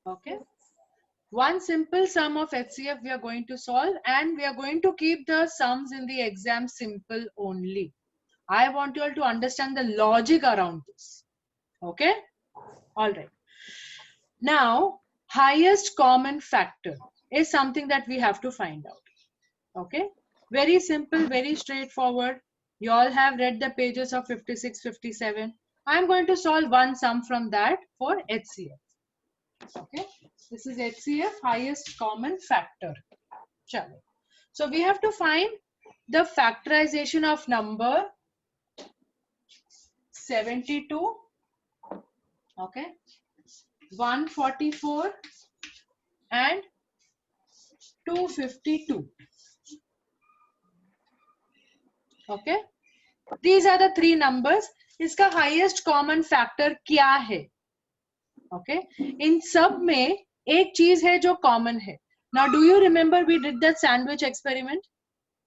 Okay. One simple sum of HCF we are going to solve, and we are going to keep the sums in the exam simple only. I want you all to understand the logic around this. Okay. All right. Now, highest common factor is something that we have to find out. Okay. Very simple, very straightforward. You all have read the pages of 56, 57. I'm going to solve one sum from that for HCF. Okay. This is HCF, highest common factor. Chalo. So we have to find the factorization of number 72. Okay. 144 and 252. Okay. These are the three numbers. इसका highest common factor क्या है? Okay. इन सब में एक चीज है जो common है. Now, do you remember we did that sandwich experiment?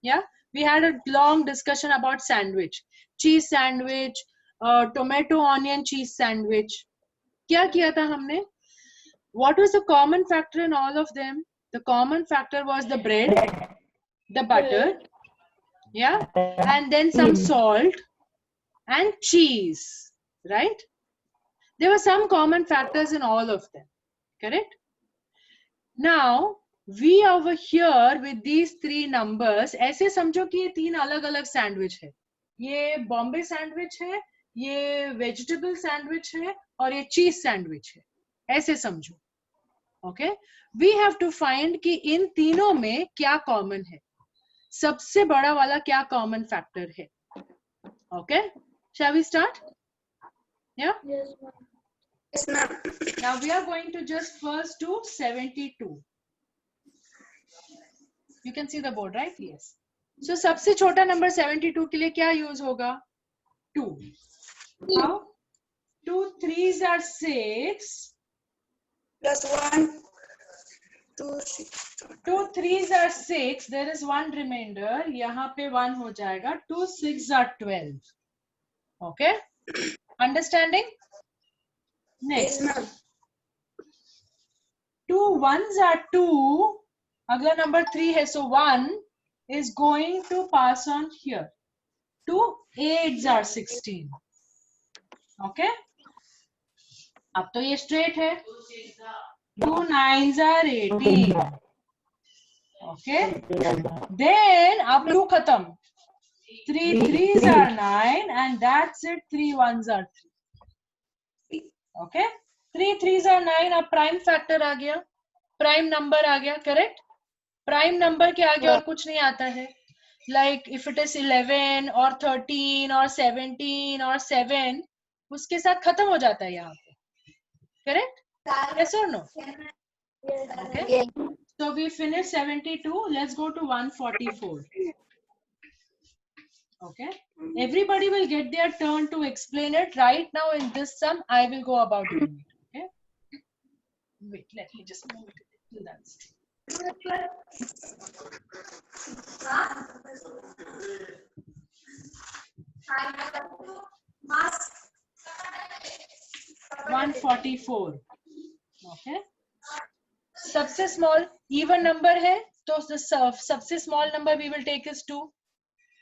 Yeah, we had a long discussion about sandwich, cheese sandwich, tomato onion cheese sandwich. क्या किया था हमने? What was the common factor in all of them? The common factor was the bread, the butter, yeah, and then some salt and cheese, right? There were some common factors in all of them, correct? Now, we over here with these three numbers, ऐसे समझो कि ये तीन अलग अलग sandwich है. ये Bombay sandwich है, ये वेजिटेबल सैंडविच है और ये चीज सैंडविच है. ऐसे समझो. Okay. We have to find कि इन तीनों में क्या कॉमन है. सबसे बड़ा वाला क्या कॉमन फैक्टर है. ओके. Shall we start? या? Yes, ma'am. Now we are going to just first do 72. You can see the board, right? Yes. So सबसे छोटा नंबर 72 के लिए क्या यूज होगा? 2. How? 2 3s are 6. Plus 1, 2, 6. 2 3s are 6. There is one remainder. यहाँ पे 1 हो जाएगा. 2 6s are 12. Okay? Understanding? Next. Yes, ma'am. 2 1s are 2. अगला number 3 है. So 1 is going to pass on here. 2 8s are 16. Okay? अब तो ये straight है. 2 9s are 18. Okay? Then अब 2 खत्म. 3 3s are 9 and that's it. 3 1s are 3. Okay? 3 3s are 9. अब prime factor आ गया. प्राइम नंबर आ गया. करेक्ट? प्राइम नंबर के आगे और कुछ नहीं आता है. Like if it is 11 or 13 or 17 or 7, उसके साथ खत्म हो जाता है यहाँ पे. Correct? Yes or no? Okay. Yes. So we finished 72. Let's go to 144. Okay. Everybody will get their turn to explain it. Right now in this sum, I will go about doing it. Okay. Wait, let me just move it to that side. 144. Okay. सबसे small even number है तो सबसे small number we will take is 2.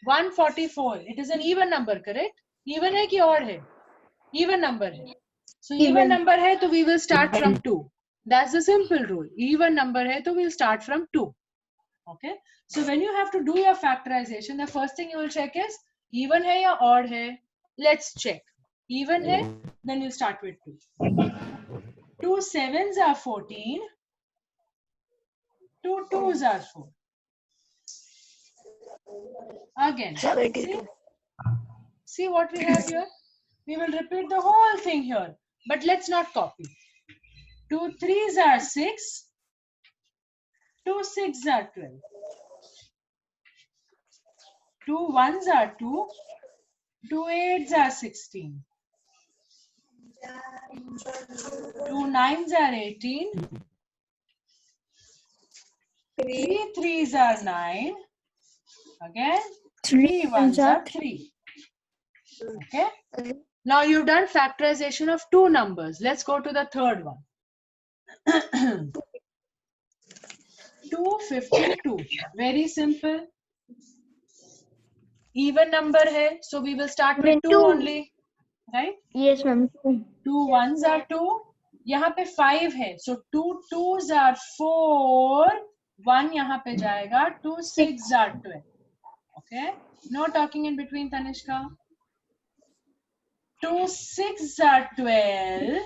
144. It is an even number, correct? Even है कि odd है? Even number है. So even number है तो we will start from 2. That's the simple rule. Even number है तो we'll start from 2. Okay. So when you have to do your factorization, the first thing you will check is even है या odd है. Let's check. Even है, then you start with 2. 2 7s are 14. 2 2s are 4. Again, see what we have here? We will repeat the whole thing here, but let's not copy. 2 3s are 6. 2 6s are 12. 2 1s are 2. 2 8s are 16. 2 9s are 18. 3 3s are 9. Again, 3 1s are 3. Okay. Now you've done factorization of two numbers. Let's go to the third one. 252. Very simple. Even number hai, so we will start with 2 only, right? Yes, ma'am. 2 ones are 2. यहाँ पे 5 है, so 2 twos are 4. 1 यहाँ पे जाएगा. 2 6 are 12. Okay, no talking in between, Tanishka. 2 6 are 12.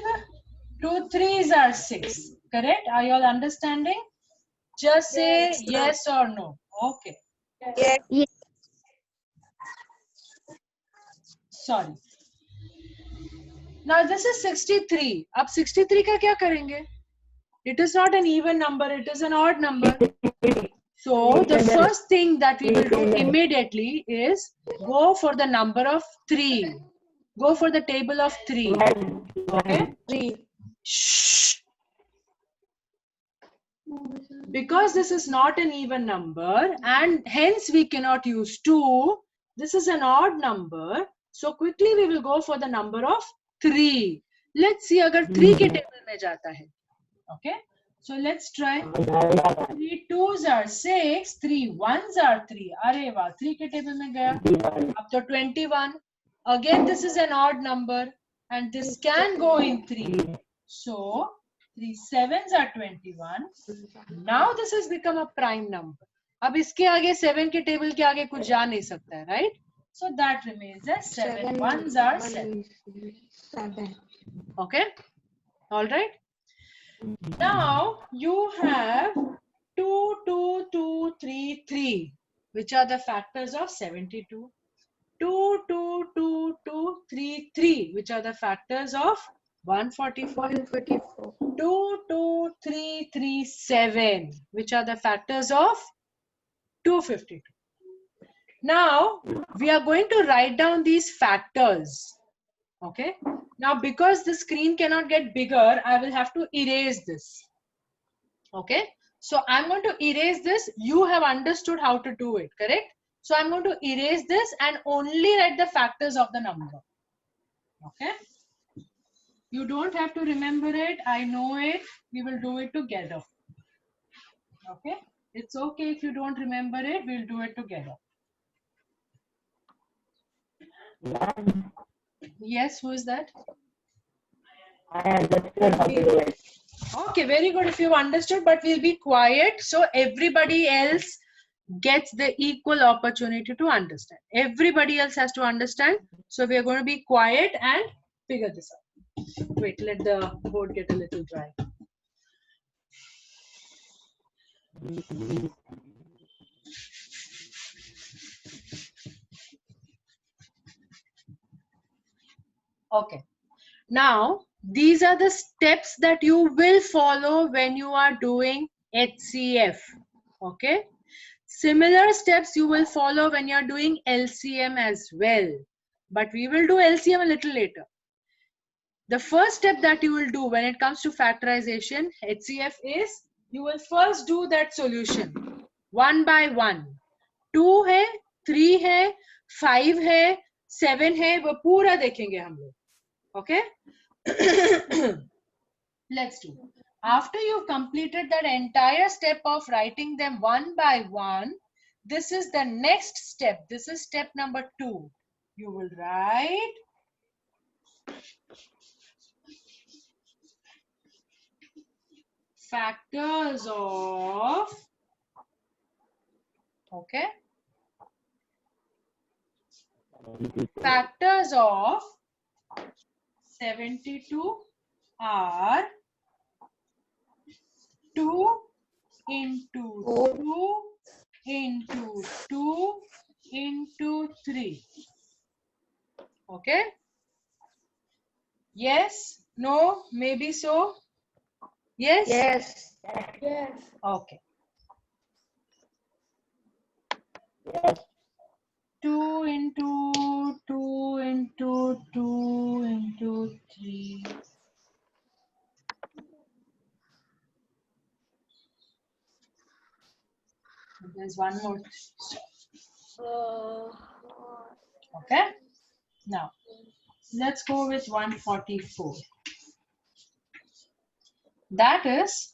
2 3s are 6. Correct? Are you all understanding? Just say Yes, ma'am. yes or no. Okay. Yes. Yes. Sorry. Now this is 63. अब 63 का क्या करेंगे? It is not an even number, it is an odd number. So the first thing that we will do immediately is go for the number of 3. Go for the table of 3. Okay? 3. Shh. Because this is not an even number and hence we cannot use 2. This is an odd number. So quickly we will go for the number of 3. Let's see अगर 3 के table में जाता है. Okay? So let's try. 3 twos are 6. 3 ones are 3. अरे वाह, 3 के table में गया. अब तो 21. Again this is an odd number and this can go in 3. So 3 sevens are 21. Now this has become a prime number. अब इसके आगे 7 के table के आगे कुछ जा नहीं सकता है, right? So that remains as 7 ones are 7. 7. Okay? All right. Now you have 2 2 2 3 3, which are the factors of 72. 2 2 2 2 3 3, which are the factors of 144. 144. 2 2 3 3 7, which are the factors of 252. Now we are going to write down these factors. Okay. Now because the screen cannot get bigger, I will have to erase this. Okay. So I'm going to erase this. You have understood how to do it, correct? So I'm going to erase this and only write the factors of the number. Okay. You don't have to remember it. I know it. We will do it together. Okay. It's okay if you don't remember it. We'll do it together. Yes, who is that? I understood how to do it. Okay, very good if you've understood, but we'll be quiet so everybody else gets the equal opportunity to understand. Everybody else has to understand. So we are going to be quiet and figure this out. Wait, let the board get a little dry. Okay. Now, these are the steps that you will follow when you are doing HCF. Okay. Similar steps you will follow when you are doing LCM as well. But we will do LCM a little later. The first step that you will do when it comes to factorization, HCF, is you will first do that solution one by one. 2 है, 3 है, 5 है, 7 है, वो पूरा देखेंगे हम लोग. Okay? Let's do. After you've completed that entire step of writing them one by one, this is the next step. This is step number 2. You will write factors of, okay, factors of 72 are 2 into 2 into 2 into 3. Okay? Yes? No? Maybe so? Yes? Yes. Yes. Okay. Yes. 2 into 2 into 2 into 3. There's one more. Okay. Now, let's go with 144. That is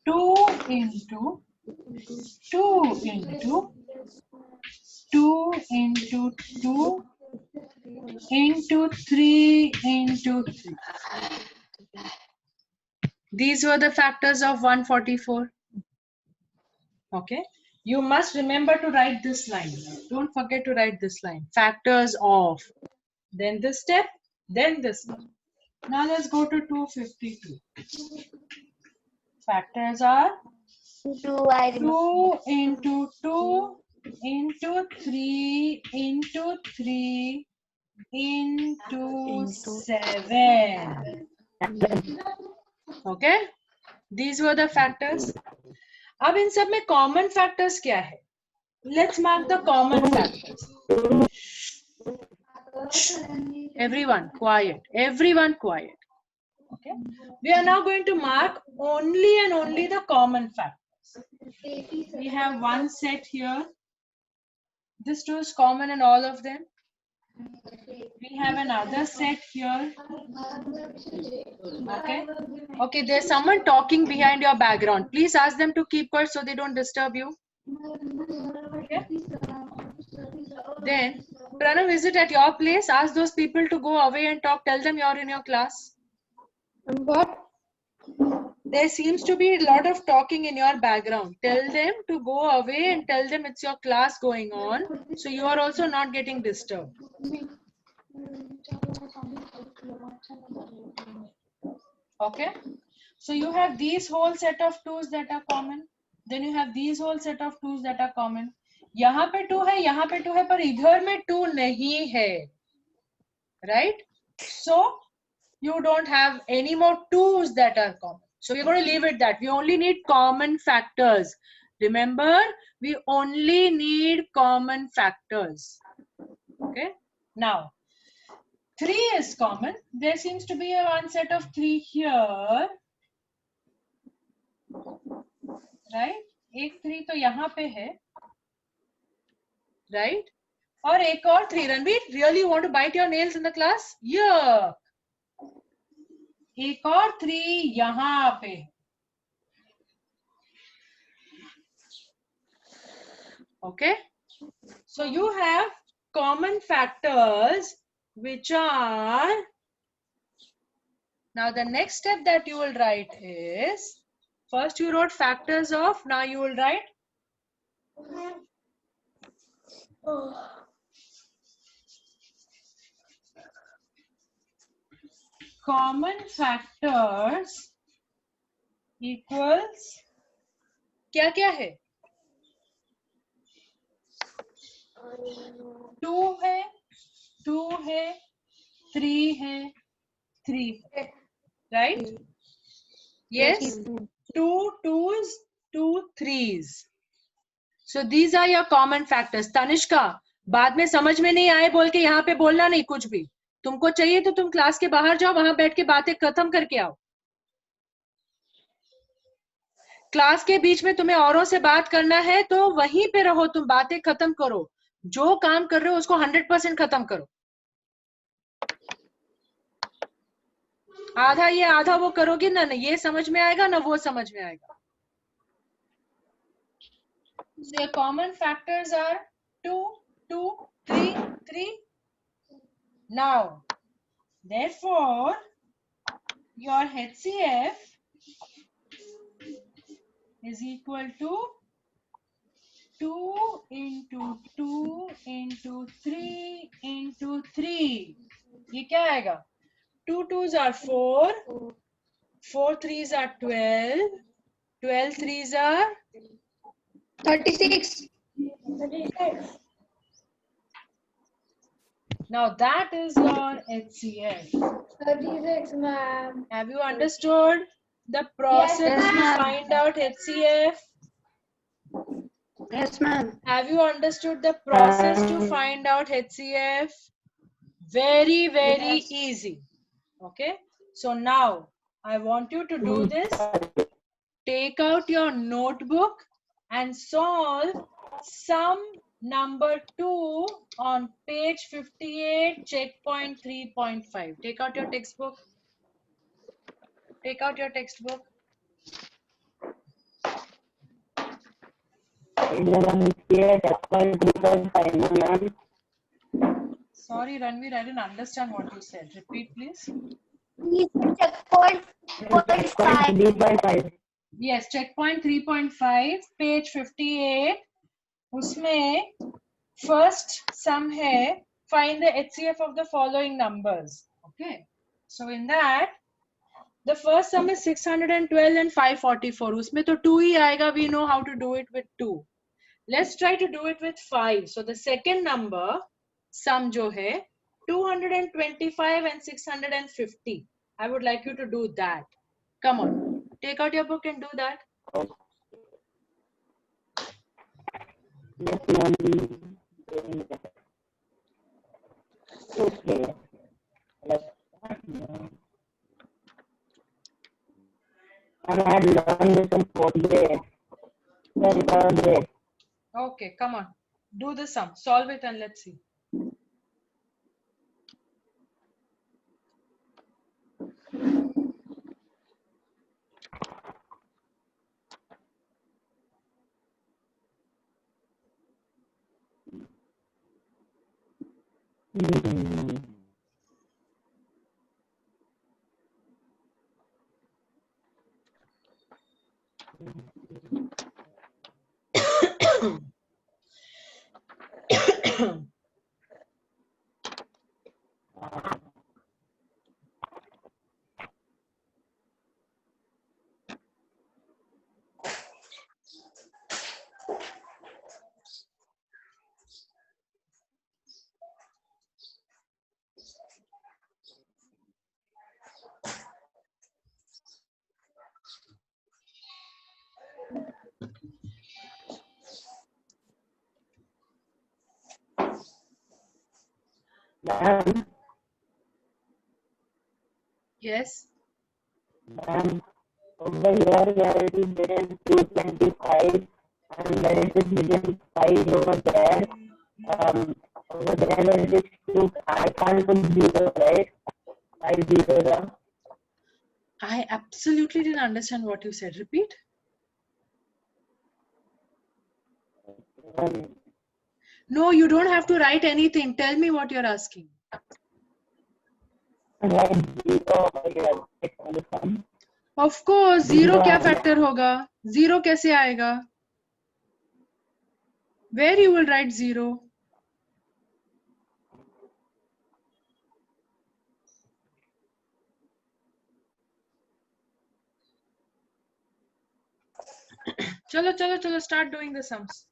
2 into 2 into 2 into 2 into 3 into 3. These were the factors of 144. Okay. You must remember to write this line. Don't forget to write this line. Factors of. Then this step. Then this one. Now let's go to 252. Factors are 2 into 2 into 3 into 3 into 7. Okay. These were the factors. अब इन सब में common factors क्या है? Let's mark the common factors. Everyone quiet. Everyone quiet. Okay. We are now going to mark only and only the common factors. We have one set here. This 2 is common in all of them. We have another set here. Okay. Okay, there's someone talking behind your background. Please ask them to keep quiet so they don't disturb you. Okay. Then, Pranav, is it at your place? Ask those people to go away and talk. Tell them you're in your class. What? There seems to be a lot of talking in your background. Tell them to go away and tell them it's your class going on. So you are also not getting disturbed. Okay. So you have these whole set of 2's that are common. Then you have these whole set of 2's that are common. यहाँ पे 2 है, यहाँ पे 2 है, पर इधर में 2 नहीं है. Right? So you don't have any more 2's that are common. So we're going to leave it that. We only need common factors. Remember, we only need common factors. Okay. Now, 3 is common. There seems to be a one set of 3 here. Right? एक 3 तो यहाँ पे है. Right? और एक और 3. Ranveer, really you want to bite your nails in the class? Yeah. एक और 3 यहाँ पे. Okay. So you have common factors which are, now the next step that you will write is, first you wrote factors of, now you will write common factors equals क्या क्या है? 2 है, 2 है, 3 है, 3 है. Right? Yes. 2 2's, 2 3's. So these are your common factors. Tanishka, बाद में समझ में नहीं आए बोल के यहाँ पे बोलना नहीं कुछ भी. तुमको चाहिए तो तुम क्लास के बाहर जाओ, वहां बैठ के बातें खत्म करके आओ. क्लास के बीच में तुम्हें औरों से बात करना है तो वहीं पे रहो, तुम बातें खत्म करो. जो काम कर रहे हो उसको 100% खत्म करो. आधा ये आधा वो करोगे ना, ये समझ में आएगा ना वो समझ में आएगा. So your common factors are 2, 2, 3, 3. Now, therefore, your HCF is equal to 2 into 2 into 3 into 3. ये क्या आएगा? 2 2's are 4, 4 3's are 12, 12 3's are 36. Now that is your HCF. 36, ma'am. Have you understood the process Yes, to ma'am. find out HCF? Yes, ma'am. Have you understood the process to find out HCF? Very, very Yes. easy. Okay. So now I want you to do this. Take out your notebook and solve sum number 2 on page 58, checkpoint 3.5. Take out your textbook. Take out your textbook. Sorry, Ranveer, I didn't understand what you said. Repeat, please. Checkpoint 5. 3.5. Yes, checkpoint 3.5, page 58. उसमें first sum है, find the HCF of the following numbers. Okay. So in that, the first sum is 612 and 544. उसमें तो 2 ही आएगा. We know how to do it with 2. Let's try to do it with 5. So the second number, sum जो है, 225 and 650. I would like you to do that. Come on. Take out your book and do that. Okay. And I had learned this in 4th grade. Then 3rd grade. Okay, come on. Do the sum. Solve it and let's see. Ma'am, Yes. over here where it is written 225 and where it is written 5 over there, over there where it is 2, I can't put 0, right? 5 0. I absolutely didn't understand what you said. Repeat. No, you don't have to write anything. Tell me what you're asking. Right 0 over here. It's on the sum. Of course, zero क्या factor होगा? Zero कैसे आएगा? Where you will write 0? चलो चलो चलो, start doing the sums.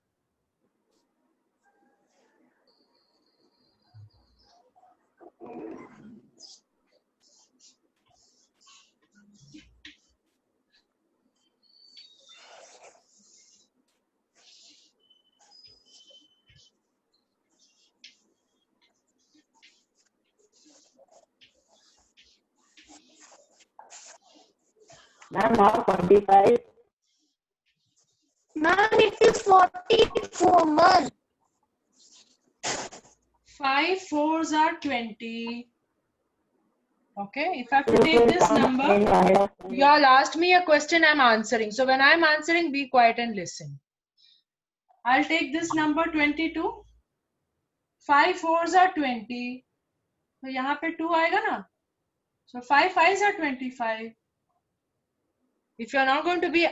Ma'am, now 45. Ma'am, it is 44, ma'am. 5 4s are 20. Okay, if I have to take this number, you all asked me a question, I'm answering. So when I'm answering, be quiet and listen. I'll take this number 22. 5 4s are 20. तो यहाँ पे 2 आएगा ना? So 5 5s are 25. If you are not going to be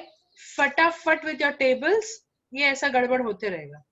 फटाफट with your tables, ये ऐसा गड़बड़ होते रहेगा.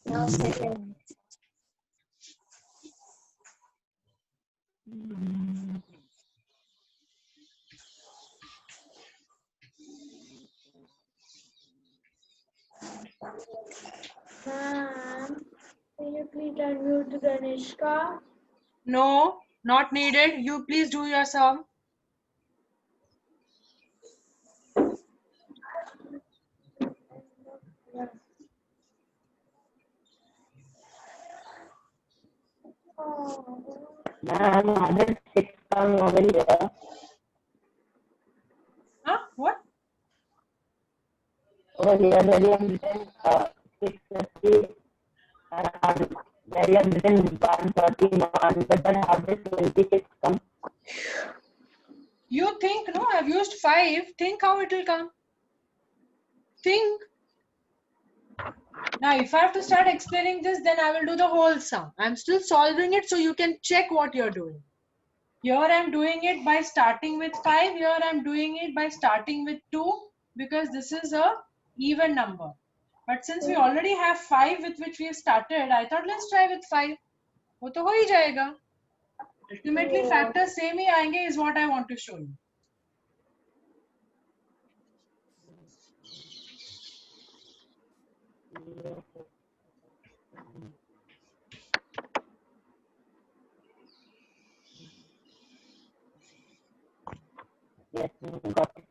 Now second. Ma'am, can you please unmute Ganeshka? No, not needed. You please do your sum. Ma'am, other 6 come over here. Huh? What? Over here, where you have written 650, where you have written 131, but then how did 26 come? You think, no, I've used 5. Think how it will come. Think. Now, if I have to start explaining this, then I will do the whole sum. I'm still solving it so you can check what you're doing. Here I'm doing it by starting with 5. Here I'm doing it by starting with 2 because this is a even number. But since we already have 5 with which we have started, I thought let's try with 5. वो तो हो ही जाएगा. Ultimately factors same ही आएंगे is what I want to show you. Yes, got it.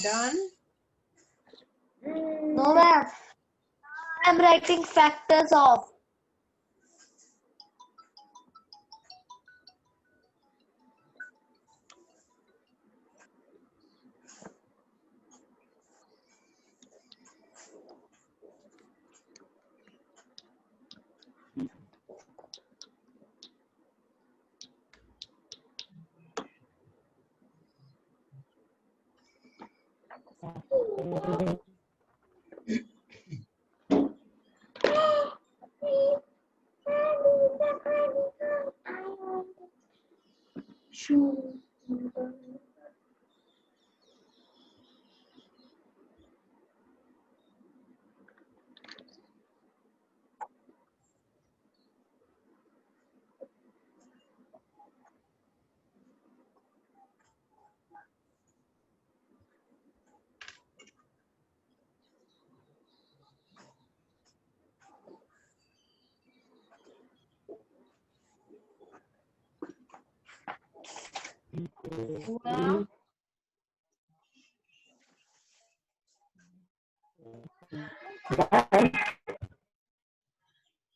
Done? No, ma'am. I'm writing factors of. Wow.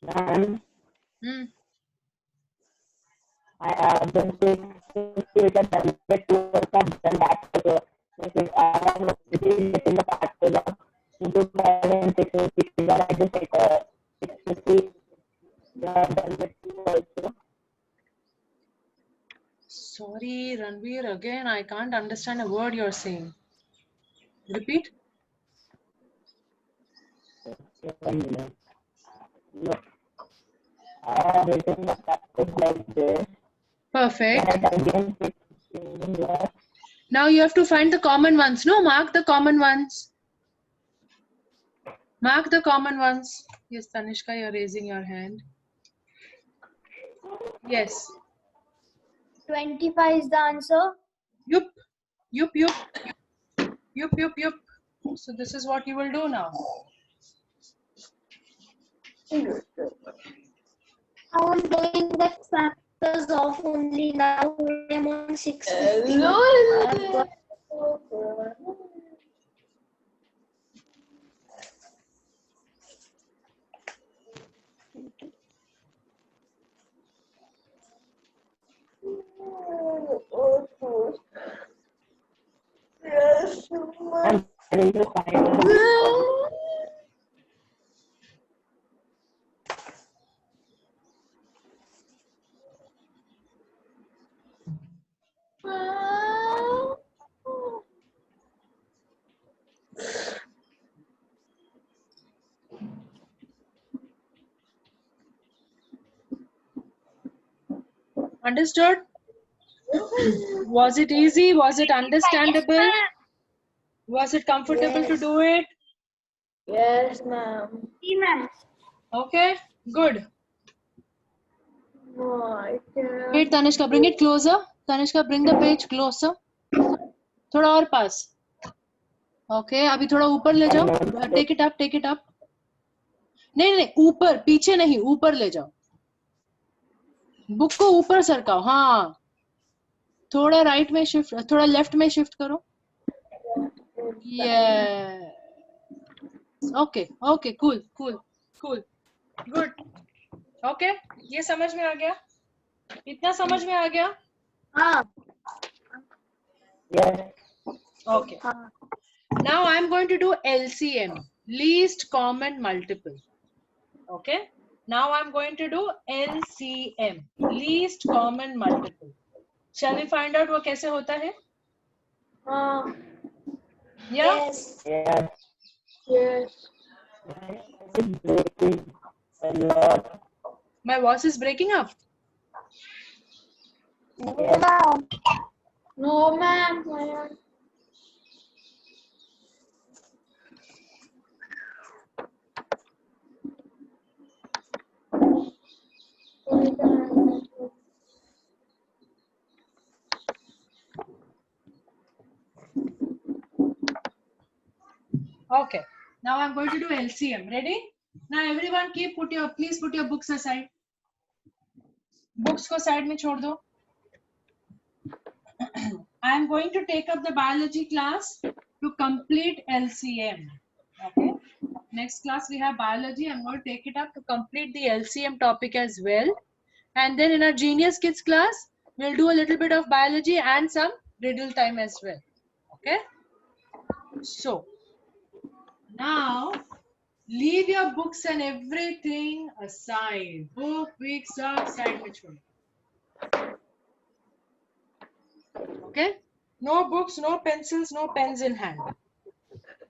Ma'am, Hmm. I just with the benefit towards have done that also. Because I have written the factors of into 5 and 6 and 6, but I just like 650. I have done with 2 also. Sorry, Ranveer, again, I can't understand a word you're saying. Repeat. No, I have written the factors like this. Perfect. That again 650. Now you have to find the common ones. No, mark the common ones. Mark the common ones. Yes, Tanishka, you're raising your hand. Yes. 25 is the answer. Yup. Yup, yup. Yup, yup, yup. So this is what you will do now. I'm doing the factors of only now. I'm on 650. I've got- I'm ready to find Understood? Was it easy? Was it understandable? Was it comfortable to do it? Yes, ma'am. Okay, good. No, I can't. Wait, Tanishka, bring it closer. Tanishka, bring the page closer. थोड़ा और पास. Okay, अभी थोड़ा ऊपर ले जाओ. Take it up, take it up. नहीं नहीं ऊपर, पीछे नहीं, ऊपर ले जाओ. बुक को ऊपर सरकाओ. हाँ, थोड़ा राइट में शिफ्ट, थोड़ा लेफ्ट में शिफ्ट करो. Yeah. Okay, okay, cool, cool, cool, good. Okay, ये समझ में आ गया? इतना समझ में आ गया? हाँ. Yes. Okay. Now I'm going to do LCM, least common multiple. Okay. Now I'm going to do LCM, least common multiple. Shall we find out वो कैसे होता है? हाँ. Yeah. Yes. Yes. Yes. It's breaking a lot. My voice is breaking up. Yes. No, ma'am. Okay. Now I'm going to do LCM. Ready? Now everyone please put your books aside. Books को side में छोड़ दो. I am going to take up the biology class to complete LCM. Okay. Next class we have biology. I'm going to take it up to complete the LCM topic as well. And then in our Genius Kids class, we'll do a little bit of biology and some riddle time as well. Okay. So now leave your books and everything aside. Book, week, sub, side में छोड़ो. Okay. No books, no pencils, no pens in hand.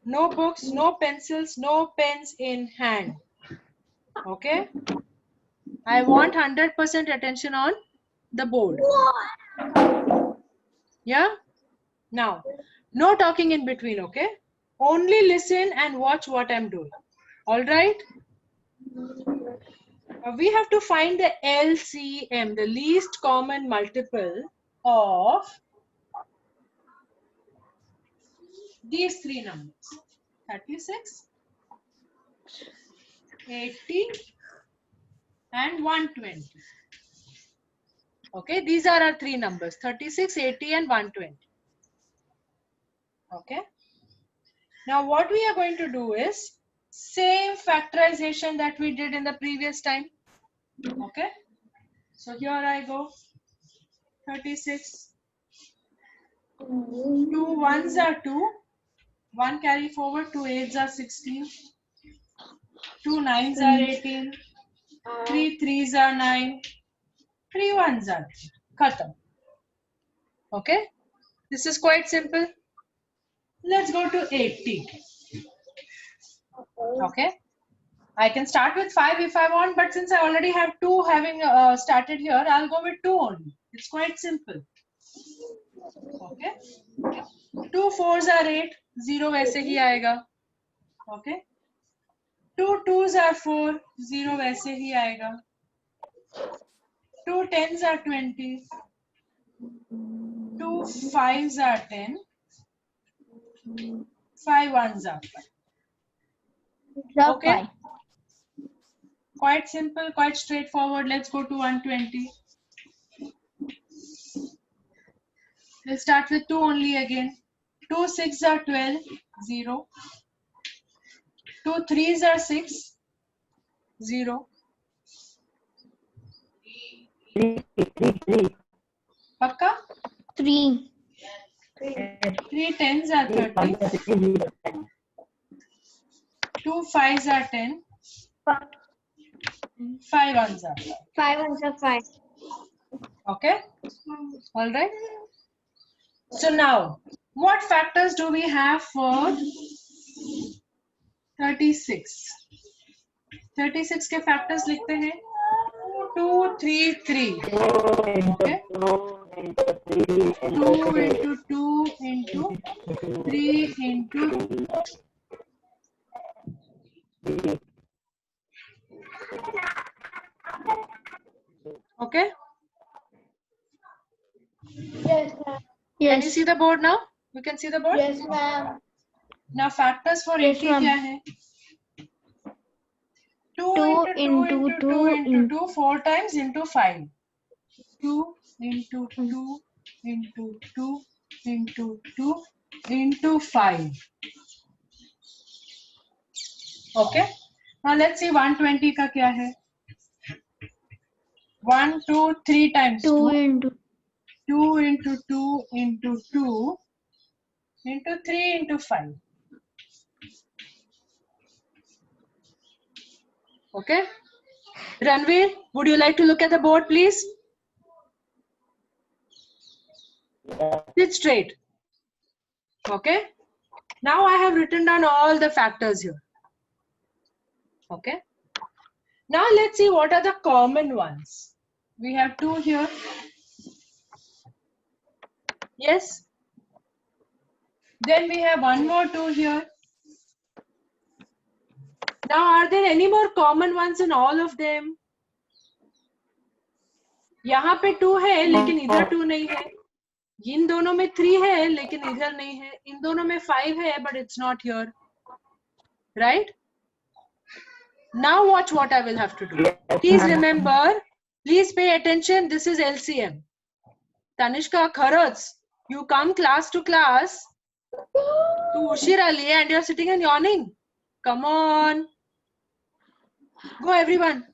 No books, no pencils, no pens in hand. Okay. I want 100% attention on the board. Yeah. Now, no talking in between. Okay. Only listen and watch what I'm doing. All right. We have to find the LCM, the least common multiple of these three numbers: 36, 80, and 120. Okay, these are our three numbers: 36, 80, and 120. Okay. Now what we are going to do is same factorization that we did in the previous time. Okay. So here I go. 36. 2 ones are 2. 1 carry forward. 2 8s are 16. 2 9s are 18. 3 3s are 9. 3 1s are 3. Khatam. Okay. This is quite simple. Let's go to 80. Okay. I can start with 5 if I want, but since I already have 2 having started here, I'll go with 2 only. It's quite simple. Okay. 2 4s are 8. 0 वैसे ही आएगा. Okay. 2 2s are 4. 0 वैसे ही आएगा. 2 10s are 20. 2 5s are 10. 5 1s are 5. Okay. Quite simple, quite straightforward. Let's go to 120. We'll start with 2 only again. 2 6s are 12. 0. 2 3s are 6. 0. 3. Pakka? 3. 3 10s are 30. 2 5s are 10. 5 1s are 5. 5 ones are 5. Okay? All right. So now, what factors do we have for 36? 36 के factors लिखते हैं. 2, 3, 3. 2 into Okay. 2 into 3 2 into 2 into 3 into 3. okay. Yes, ma'am. Can you see the board now? You can see the board? Yes, ma'am. Now factors for Yes, 80 ma'am. क्या है? 2 2 into 2 into 2 2 into 2 4 times into 5. 2 into 2 into 2 into 2 into 5. Okay. Now let's see 120 का क्या है? 1, 2, 3 times 2 2. into 2 into 2 into 2 into 3 into 5. Okay. Ranveer, would you like to look at the board, please? Sit straight. Okay. Now I have written down all the factors here. Okay. Now let's see what are the common ones. We have 2 here. Yes. Then we have one more 2 here. Now are there any more common ones in all of them? यहाँ पे 2 है लेकिन इधर 2 नहीं है. इन दोनों में 3 है लेकिन इधर नहीं है. इन दोनों में 5 है but it's not here. Right? Now watch what I will have to do. Please remember, please pay attention. This is LCM. Tanishka, खरंच, you come class to class. तू उशीर आली है and you're sitting and yawning. Come on. Go everyone.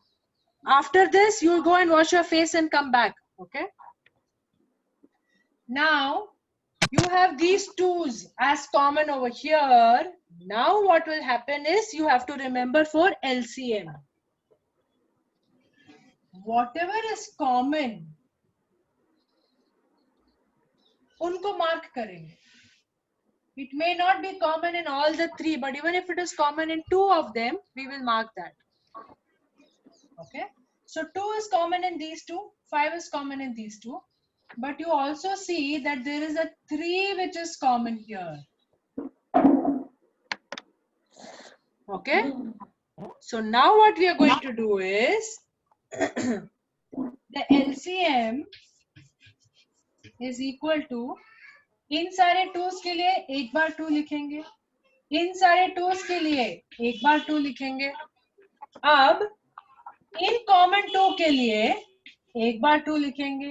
After this, you'll go and wash your face and come back. Okay. Now, you have these 2's as common over here. Now what will happen is you have to remember for LCM. Whatever is common, unko mark karenge. It may not be common in all the 3, but even if it is common in 2 of them, we will mark that. Okay. So 2 is common in these 2, 5 is common in these 2. But you also see that there is a 3 which is common here. Okay. So now what we are going to do is the LCM is equal to, इन सारे 2's के लिए एक बार 2 लिखेंगे, इन सारे 2's के लिए एक बार 2 लिखेंगे. अब इन कॉमन 2 के लिए एक बार 2 लिखेंगे,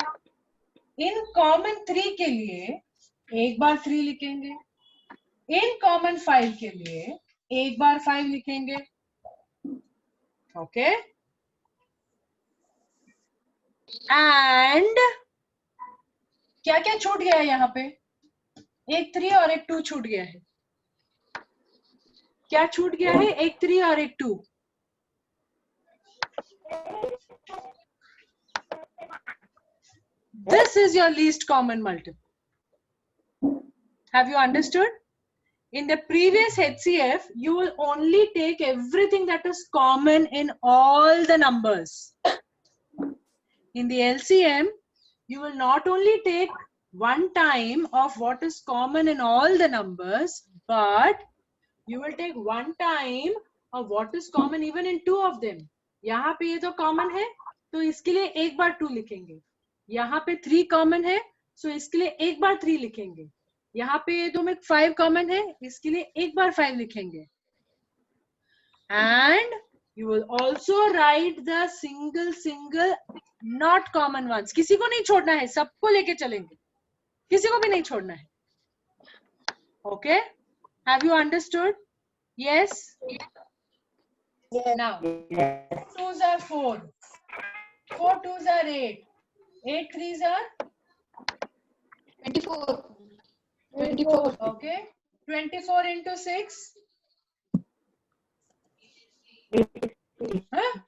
इन कॉमन 3 के लिए एक बार 3 लिखेंगे, इन कॉमन 5 के लिए एक बार 5 लिखेंगे. ओके. एंड क्या क्या छूट गया है यहाँ पे? एक 3 और एक 2 छूट गया है. क्या छूट गया है? एक 3 और एक 2. This is your least common multiple. Have you understood? In the previous HCF, you will only take everything that is common in all the numbers. In the LCM, you will not only take one time of what is common in all the numbers, but you will take one time of what is common even in 2 of them. यहाँ पे ये तो common है, तो इसके लिए एक बार 2 लिखेंगे. यहाँ पे 3 common है, so इसके लिए एक बार 3 लिखेंगे. यहाँ पे ये दो में 5 common है, इसके लिए एक बार 5 लिखेंगे. And you will also write the single not common ones. किसी को नहीं छोड़ना है, सबको लेके चलेंगे. किसी को भी नहीं छोड़ना है. Okay? Have you understood? Yes? Yes. Now, 2's are 4. 4 2's are 8. 8 3's are 24. 24. okay. 24 into 6. Huh?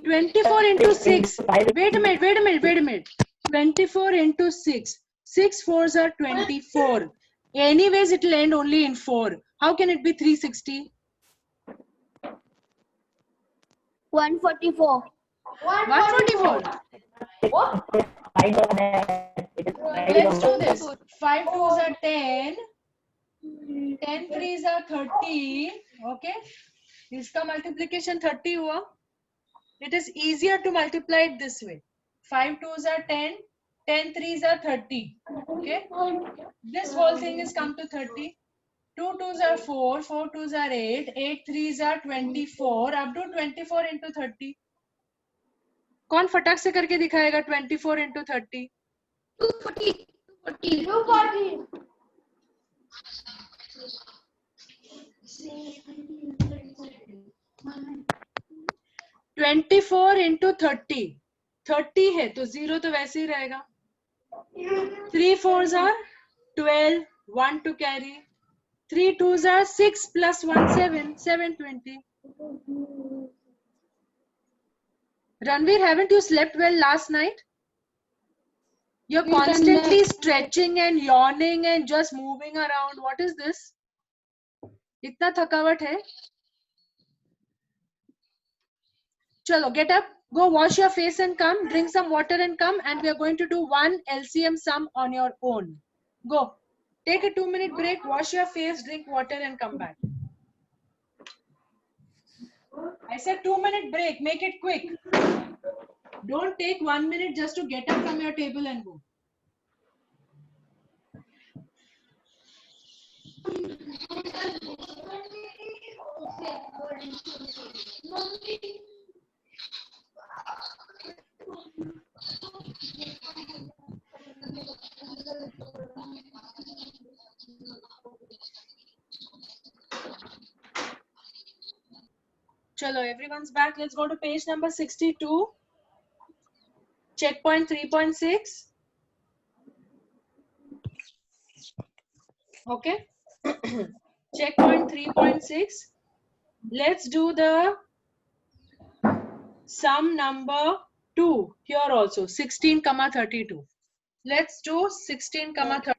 24 into 6. Wait a minute. 24 into 6. 6 4's are 24. Anyways, it will end only in 4. How can it be 360? 144. 144. Let's do this. 5 2s are 10. 10 3s are 30. Okay. इसका multiplication 30 हुआ. It is easier to multiply it this way. 5 2s are 10. 10 3s are 30. Okay. This whole thing is come to 30. 2 2s are 4. 4 2s are 8. 8 3s are 24. Up to 24 into 30. कौन फटाक से करके दिखाएगा 24 into 30? 240. 24 into 30. 30 है तो 0 तो वैसे ही रहेगा. 3 4s are 12. 1 to carry. 3 2s are 6 plus 1 7. 720. Ranveer, haven't you slept well last night? You're constantly stretching and yawning and just moving around. What is this? इतना थकावट है? Chalo, get up, go wash your face and come, drink some water and come, and we are going to do one LCM sum on your own. Go. Take a 2-minute break, wash your face, drink water and come back. I said 2-minute break, make it quick. Don't take 1 minute just to get up from your table and go. Chalo, everyone's back. Let's go to page number 62. Checkpoint 3.6. Okay. Checkpoint 3.6. Let's do the sum number 2 here also. 16, 32. Let's do 16, 32.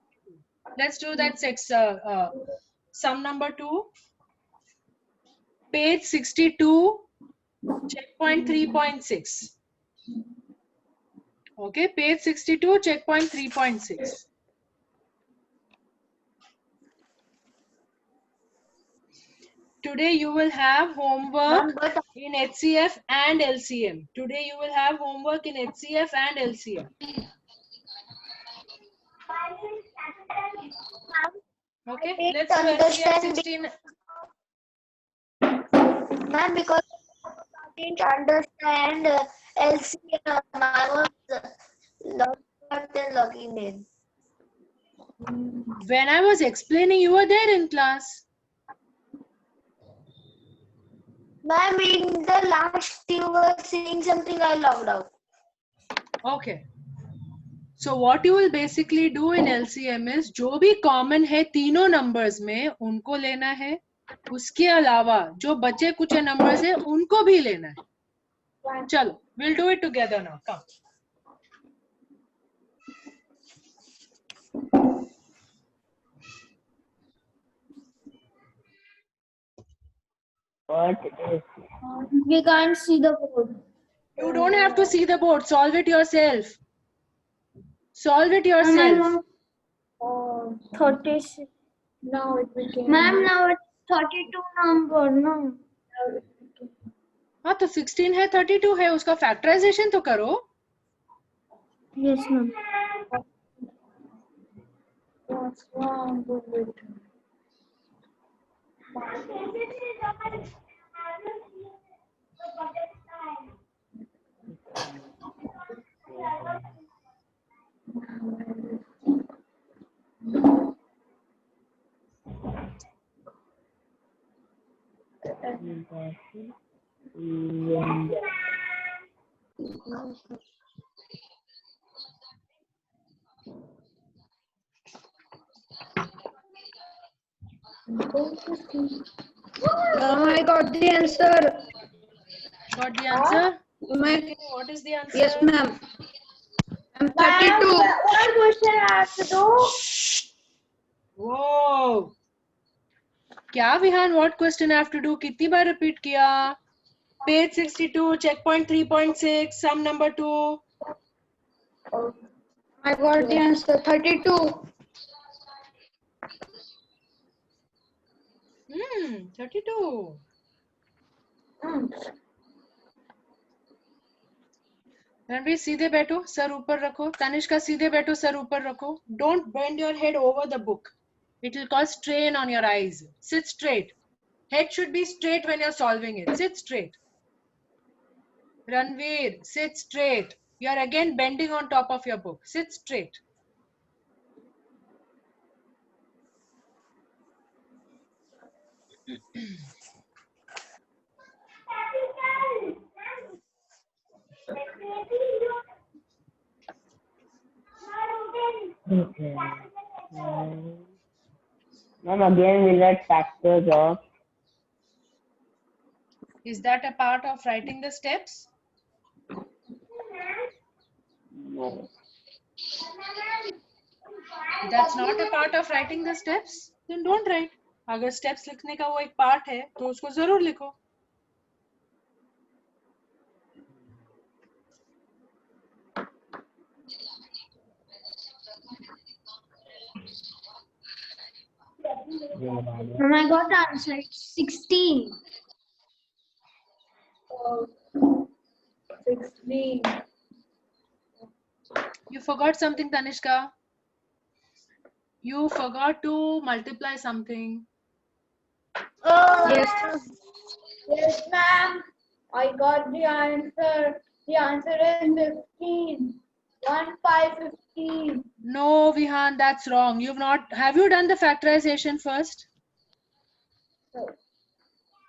Let's do that sum number 2. Page 62, checkpoint 3.6. Okay, page 62, checkpoint 3.6. Today you will have homework in HCF and LCM. Today you will have homework in HCF and LCM. Okay, let's do HCF 16. Ma'am, because I didn't understand LCM, I was logging in. When I was explaining, you were there in class. Ma'am, in the last you were saying something, I logged out. Okay. So what you will basically do in LCM is जो भी common है तीनों numbers में उनको लेना है. उसके अलावा जो बचे कुछ numbers है उनको भी लेना है. चलो, we'll do it together now. Come. What is? We can't see the board. You don't have to see the board. Solve it yourself. Solve it yourself. 36. Now it became. Ma'am, now it's 32 number. No. हाँ तो 16 है 32 है उसका factorisation तो करो. Yes, ma'am. What's wrong with it? I got the answer. Got the answer? Ma'am. What is the answer? Yes, ma'am. I'm 32. One question I have to do. Whoa. क्या Vihaan? What question I have to do? कितनी बार repeat किया? Page 62, checkpoint 3.6, sum number 2. I got the answer 32. 32. Ranveer सीधे बैठो, sir ऊपर रखो. तनिष्का सीधे बैठो, sir ऊपर रखो. Don't bend your head over the book. It will cause strain on your eyes. Sit straight. Head should be straight when you're solving it. Sit straight. Ranveer, sit straight. You're again bending on top of your book. Sit straight. Okay. Ma'am, again we let factors off. Is that a part of writing the steps? No. That's not a part of writing the steps? Then don't write. अगर steps लिखने का वो एक part है, तो उसको जरूर लिखो. And I got the answer 16. 16. You forgot something, Tanishka. You forgot to multiply something. Yes. Yes, ma'am. I got the answer. The answer is 15. 1, 5, 15. No, Vihan, that's wrong. Have you done the factorization first?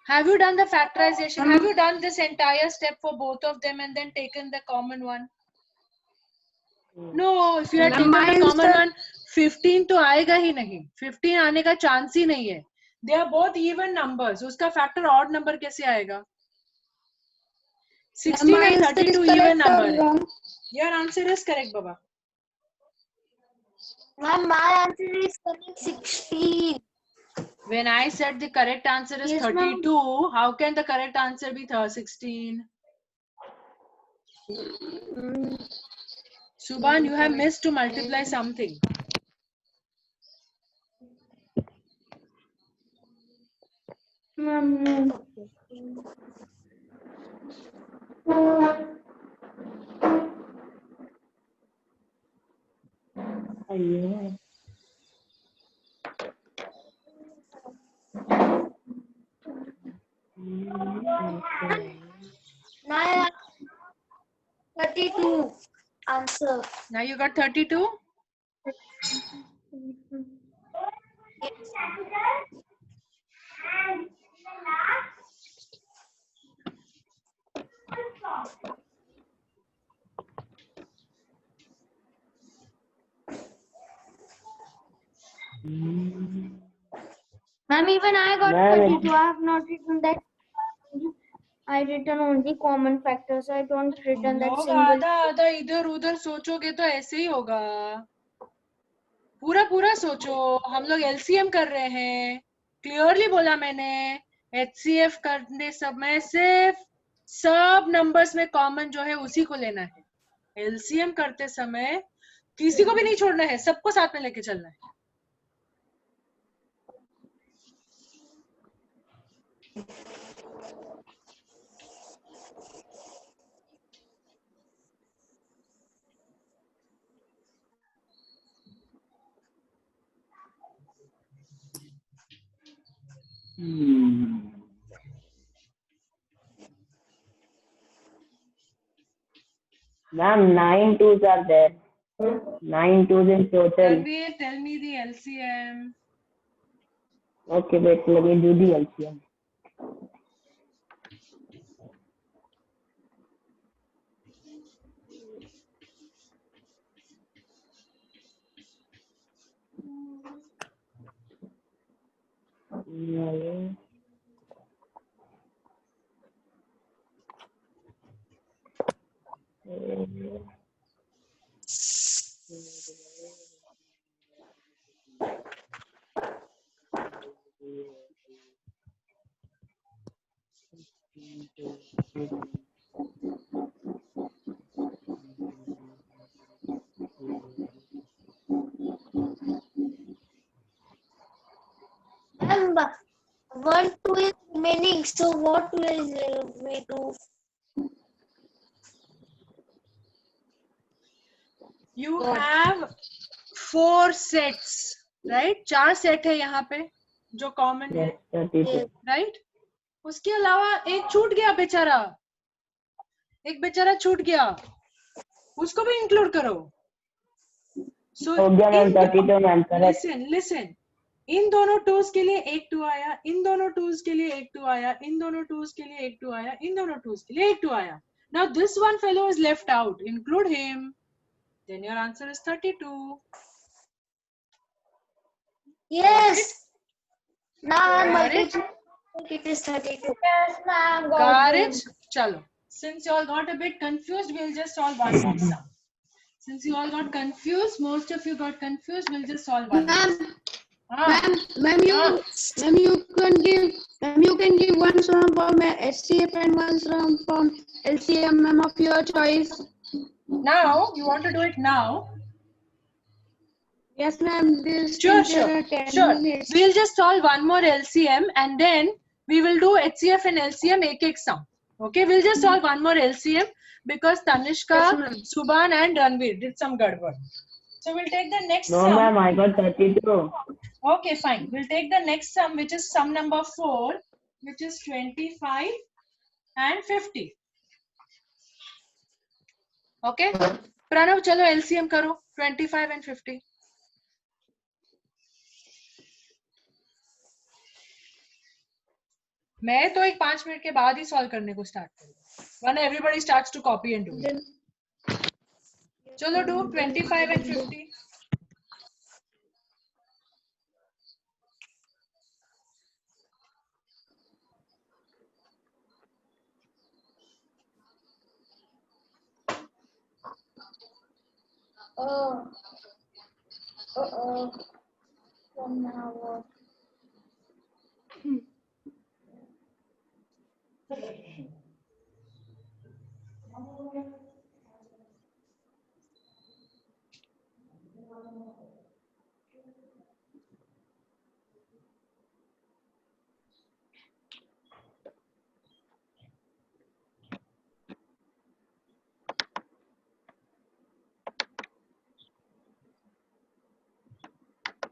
Have you done the factorization? Have you done this entire step for both of them and then taken the common one? No, if you had taken the common one, 15 तो आएगा ही नहीं. 15 आने का chance ही नहीं है. They are both even numbers. उसका factor odd number कैसे आएगा? 16 and 32 even number है. Your answer is correct, Baba. Ma'am, my answer is coming 16. When I said the correct answer is Yes, 32, how can the correct answer be 16? Subhan, you have missed to multiply something. Ma'am, Yeah. Now 32 answer. Now you got 32? Ma'am, even I got Ma'am, 32. I have not written that. I written only common factors. I don't written that लोग single. आधा आधा इधर उधर सोचोगे तो ऐसे ही होगा. पूरा पूरा सोचो. हम लोग एलसीएम कर रहे हैं. क्लियरली बोला मैंने. एचसीएफ करने समय सिर्फ सब नंबर्स में कॉमन जो है उसी को लेना है. एलसीएम करते समय किसी को भी नहीं छोड़ना है. सबको साथ में लेके चलना है. Ma'am, 9 twos are there. 9 twos in total. Ranveer, tell me the LCM. Okay, wait, let me do the LCM. Ma'am, 1, 2 is remaining. So what will we do? You have 4 sets, right? 4 set है यहाँ पे जो common है, Yes, 32. Right? उसके अलावा एक छूट गया बेचारा, एक बेचारा छूट गया, उसको भी इंक्लूड करो. So हो गया मैम 32 मैम करेक्ट. listen, इन दोनों टूज के लिए एक 2 आया, इन दोनों टूज के लिए एक 2 आया, इन दोनों टूज के लिए एक 2 आया, इन दोनों टूज के लिए एक 2 आया. Now this one fellow is left out. Include him. Then your answer is 32. Yes. Now I'm Got it? multiplying. It is 32. Yes, ma'am. Got it? Chalo. Since you all got a bit confused, we'll just solve one more sum. Since you all got confused, most of you got confused, we'll just solve one more sum. Ma'am, you can give one sum from HCF and one sum from LCM, ma'am, of your choice. Now, you want to do it now? Yes, ma'am. This Sure. is 10 Sure. minutes. We'll just solve one more LCM and then we will do HCF and LCM ek sum. Okay, we'll just solve one more LCM because Tanishka, Yes, ma'am. Subhan and Ranveer did some gadbad. So we'll take the next No sum. ma'am, I got 32. Okay, fine. We'll take the next sum, which is sum number 4, which is 25 and 50. Okay? Pranav, chalo LCM karo. 25 and 50. मैं तो एक 5 minute के बाद ही solve करने को start करूंगा. वरना everybody starts to copy and do it. चलो do 25 and 50. Oh. Uh-oh. 1 hour.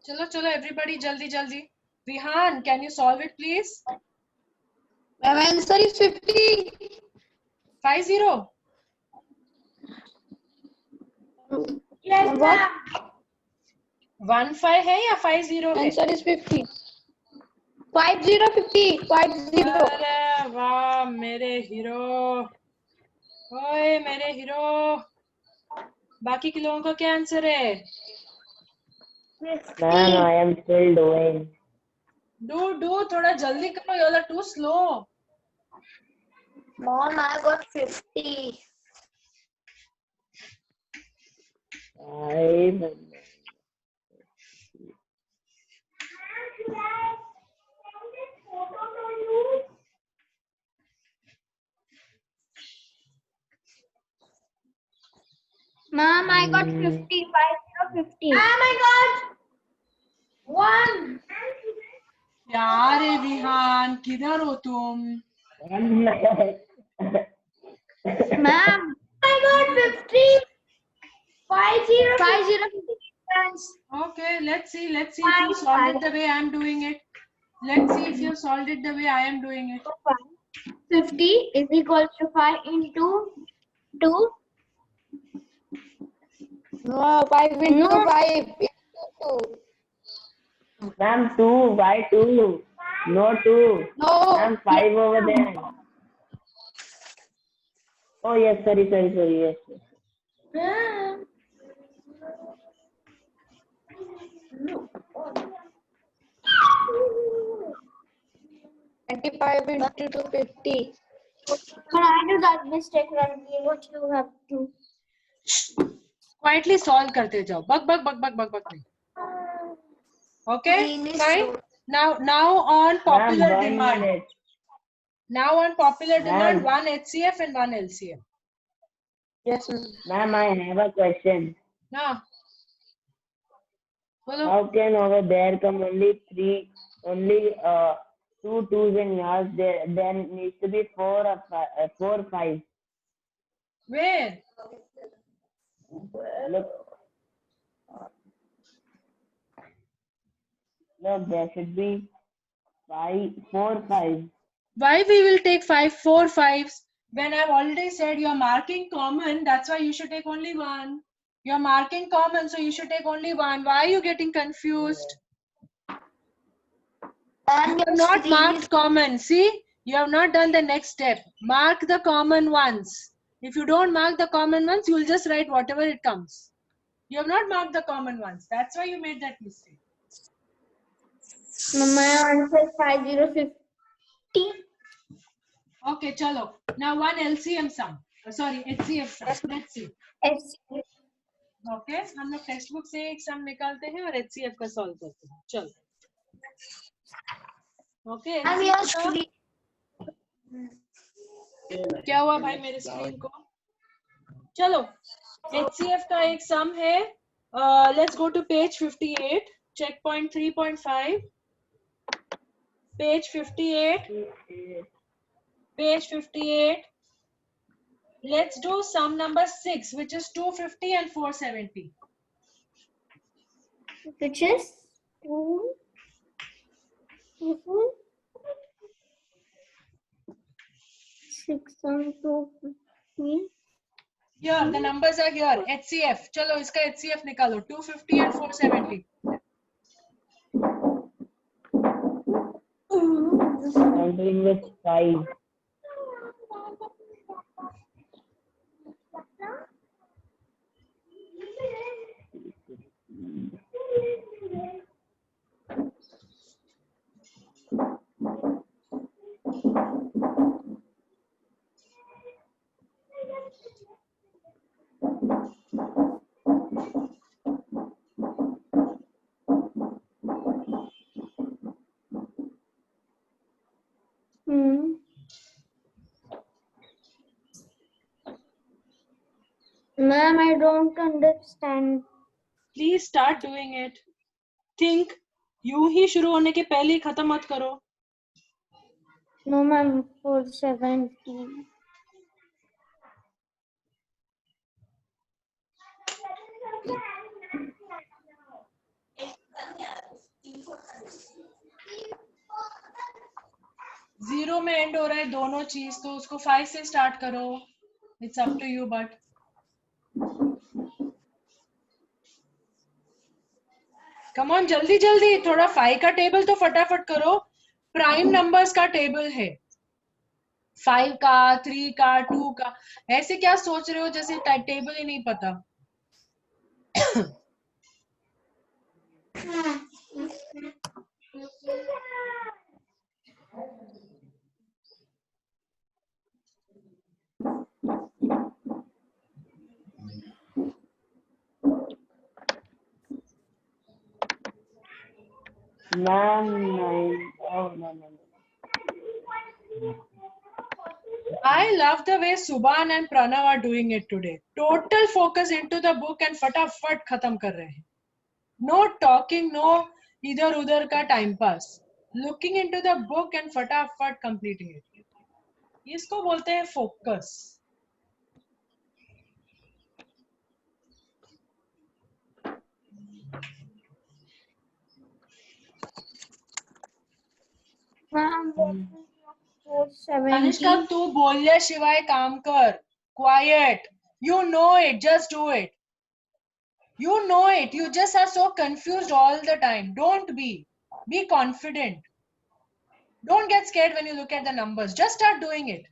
चलो everybody जल्दी. Vihan, can you solve it please? Ma'am, answer is 50. 50. Yes, What? ma'am. 15 है या 50 है? Answer is 50. 50. अरे वाह मेरे हीरो. ओए मेरे हीरो. बाकी के लोगों का क्या आंसर है? Ma'am, I am still doing. Do थोड़ा जल्दी करो. You all are too slow. Mom, I got 50. 5. Mom, I got 50. 50. Ma'am, I got 1. यार विहान किधर हो तुम? Ma'am, I got 50. 50. 50. Okay, let's see if you solved it the way I am doing it. Let's see if you solved it the way I am doing it. 50 is equal to 5 into 2. No, 5 into No. 5 into 2. Ma'am, 2. Why 2? No 2. No. Ma'am, 5 over there. Oh yes, sorry. Yes. Ma'am. 25 into 250. But I do that mistake, Ranveer. What you have to? Quietly solve करते जाओ. बक नहीं. Okay, fine. Now on popular Ma'am, 1 demand. minute. Now on popular demand, Ma'am. 1 HCF and 1 LCM. Yes, ma'am. Ma'am, I have a question. ना बोलो. How can over there come only 3 only two twos in yours. There needs to be four fives. Where? Look, there should be four fives. Why we will take 4 5s when I've already said you're marking common? That's why you should take only one. You're marking common, so you should take only one. Why are you getting confused? You have not marked common. See, you have not done the next step. Mark the common ones. If you don't mark the common ones, you will just write whatever it comes. You have not marked the common ones. That's why you made that mistake. My answer is 5050. Okay, chalo. Now one LCM sum. Sorry, HCF sum. Let's see. Okay हम लोग text book से एक सम निकालते हैं और HCF का solve करते हैं. चलो. ओके. क्या हुआ भाई मेरे स्क्रीन को? चलो. HCF का एक सम है. Let's go to page 58. Check point 3.5. Page 58. Page 58. Let's do sum number 6, which is 250 and 470. Which is 2. 6 and 250. Here, the numbers are here. HCF. चलो इसका HCF निकालो. 250 and 470. Counting with 5. Ma'am, I don't understand. Please start doing it. Think. यूं ही शुरू होने के पहले ही खत्म मत करो. No, ma'am, 470. जीरो में एंड हो रहा है दोनों चीज, तो उसको 5 से स्टार्ट करो. It's up to you but come on जल्दी जल्दी. थोड़ा 5 का टेबल तो फटाफट करो. प्राइम नंबर्स का टेबल है. 5 का, 3 का, 2 का. ऐसे क्या सोच रहे हो जैसे टेबल ही नहीं पता. Ma'am, no. I love the way Subhan and Pranav are doing it today. Total focus into the book and फटाफट खत्म कर रहे हैं. No talking, no इधर उधर का time pass. Looking into the book and फटाफट completing it. इसको बोलते हैं focus. Ma'am, 470. अनुष्का तू बोलल्याशिवाय काम कर. Quiet. You know it. Just do it. You know it. You just are so confused all the time. Don't be. Be confident. Don't get scared when you look at the numbers. Just start doing it.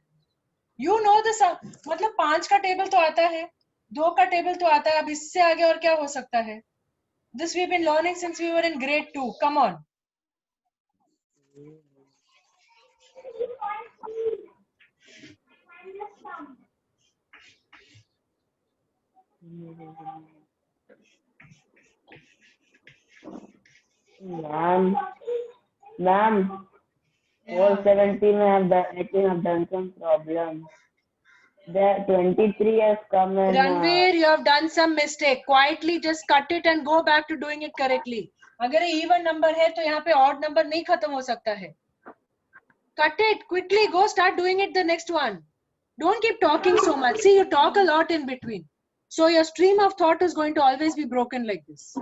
You know the sum. मतलब 5 का table तो आता है, 2 का table तो आता है. अब इससे आगे और क्या हो सकता है? This we've been learning since we were in grade 2. Come on. Ma'am, 470 में I think I've done some problem. The 23 has come and Ranveer, you have done some mistake. Quietly just cut it and go back to doing it correctly. अगर ये even number है तो यहाँ पे odd number नहीं खत्म हो सकता है. Cut it quickly. Go start doing it the next one. Don't keep talking so much. See, you talk a lot in between. So your stream of thought is going to always be broken like this.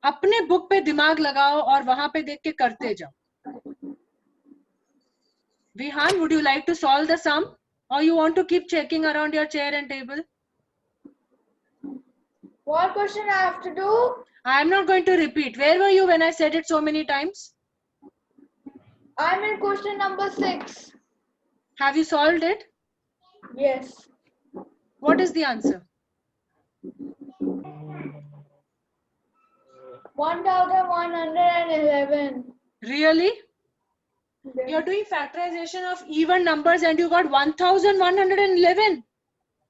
अपने book पे दिमाग लगाओ और वहां पे देख के करते जाओ. Vihan, would you like to solve the sum or you want to keep checking around your chair and table? What question I have to do? I am not going to repeat. Where were you when I said it so many times? I'm in question number 6. Have you solved it? Yes. What is the answer? 1111. Really? You're doing factorization of even numbers and you got 1111.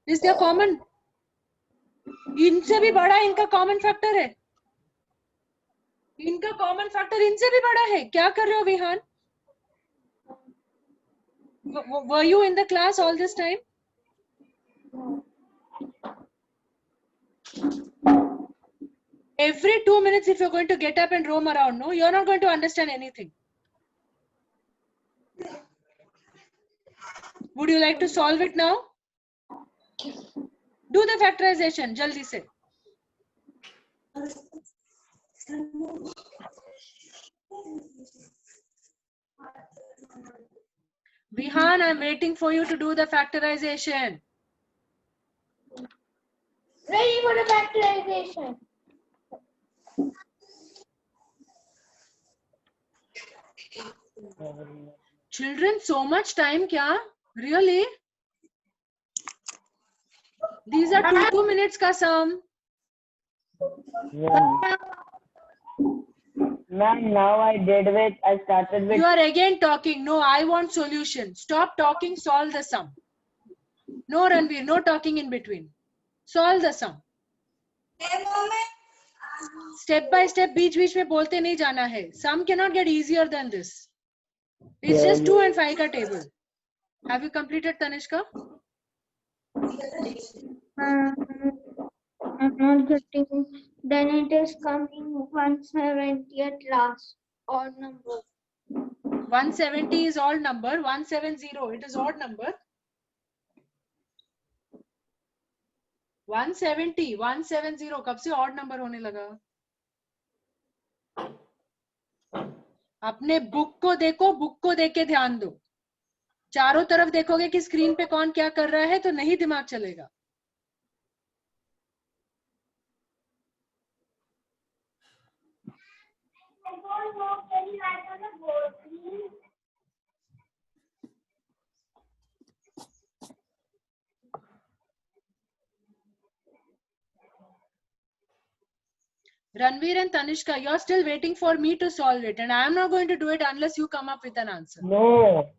Is there common? इनसे भी बड़ा इनका common factor है. इनका common factor इनसे भी बड़ा है. क्या कर रहे हो Vihaan? Were you in the class all this time? Every 2 minutes, if you're going to get up and roam around, no, you're not going to understand anything. Would you like to solve it now? Do the factorization, jaldi se. Vihan, I'm waiting for you to do the factorization. Ready for the factorization. Children, so much time kya? Really? These are 2 minutes ka sum. yeah. Ma'am, now I started with You are again talking. No, I want solution. Stop talking, solve the sum. No, Ranveer, no talking in between. Solve the sum. Step by step, बीच में बोलते नहीं जाना है. Sum cannot get easier than this. It's just 2 and 5 ka table. Have you completed, Tanishka? I'm not getting. Then it is coming 170 at last. Odd number. 170 is odd number. 170, it is odd number. 170 कब से odd number होने लगा? अपने book को देखो, book को देख के ध्यान दो. चारों तरफ देखोगे कि स्क्रीन पे कौन क्या कर रहा है तो नहीं दिमाग चलेगा. Ranveer and Tanishka, you're still waiting for me to solve it, and I am not going to do it unless you come up with an answer. no.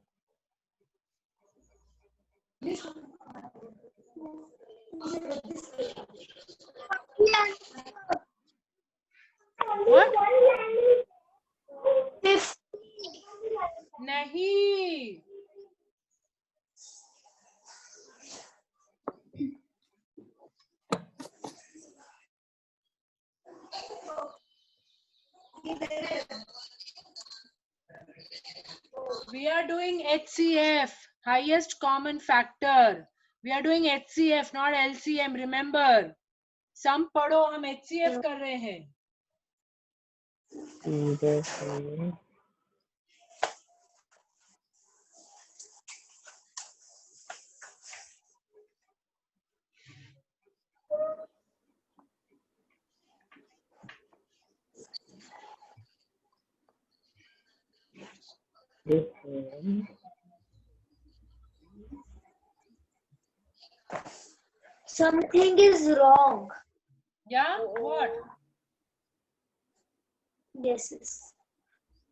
What? नहीं. We are doing HCF, highest common factor. We are doing HCF, not LCM. Remember, sum पढ़ो, हम HCF कर रहे हैं. Something is wrong. Yeah, what? Yes.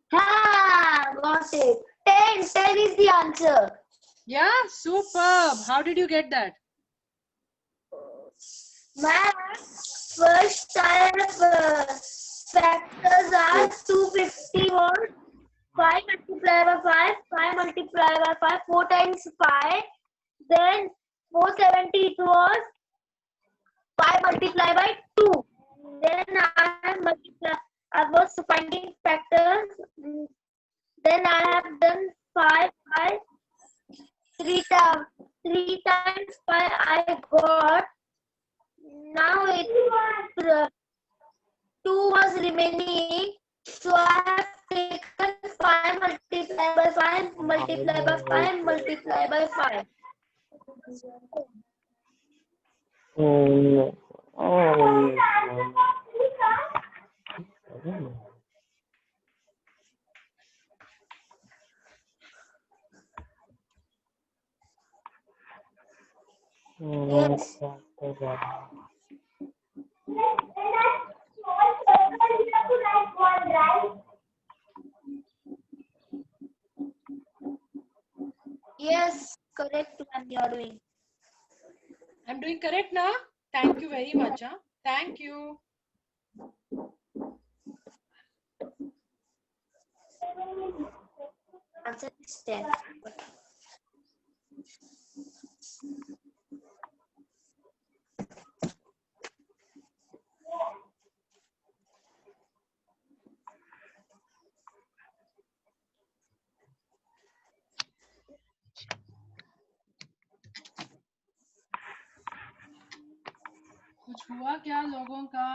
Got it. 10 is the answer. Yeah, superb. How did you get that? My first type factors are 251, 5 multiplied by 5, 5 multiplied by 5, 4 times 5. Then 470 it was 5 multiplied by 2. Then I was finding factors. Then I have done 5 by 3 times. 3 times 5 I got. Now it 2 was remaining. So I have taken 5 multiplied by 5 multiplied by 5 multiplied by 5. Oh. Yes. Yes, correct one you are doing. I'm doing correct now. Thank you very much. Huh? Thank you. Answer is 10. कुछ हुआ क्या लोगों का?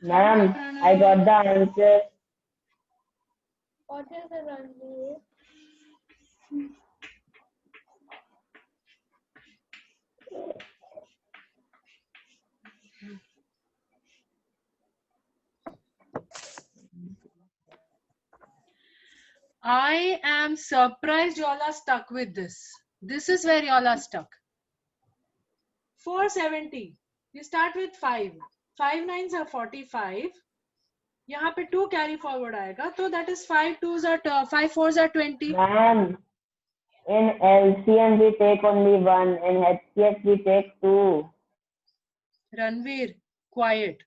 Ma'am, I got the answer. What is the Ranveer? I am surprised y'all are stuck with this. This is where y'all are stuck. 470. You start with 5. 5 9s are 45. यहाँ पे 2 carry forward आएगा, तो that is 5 2s are 5 4s are 20. Ma'am, in LCM we take only 1. In HCF we take 2. Ranveer, quiet.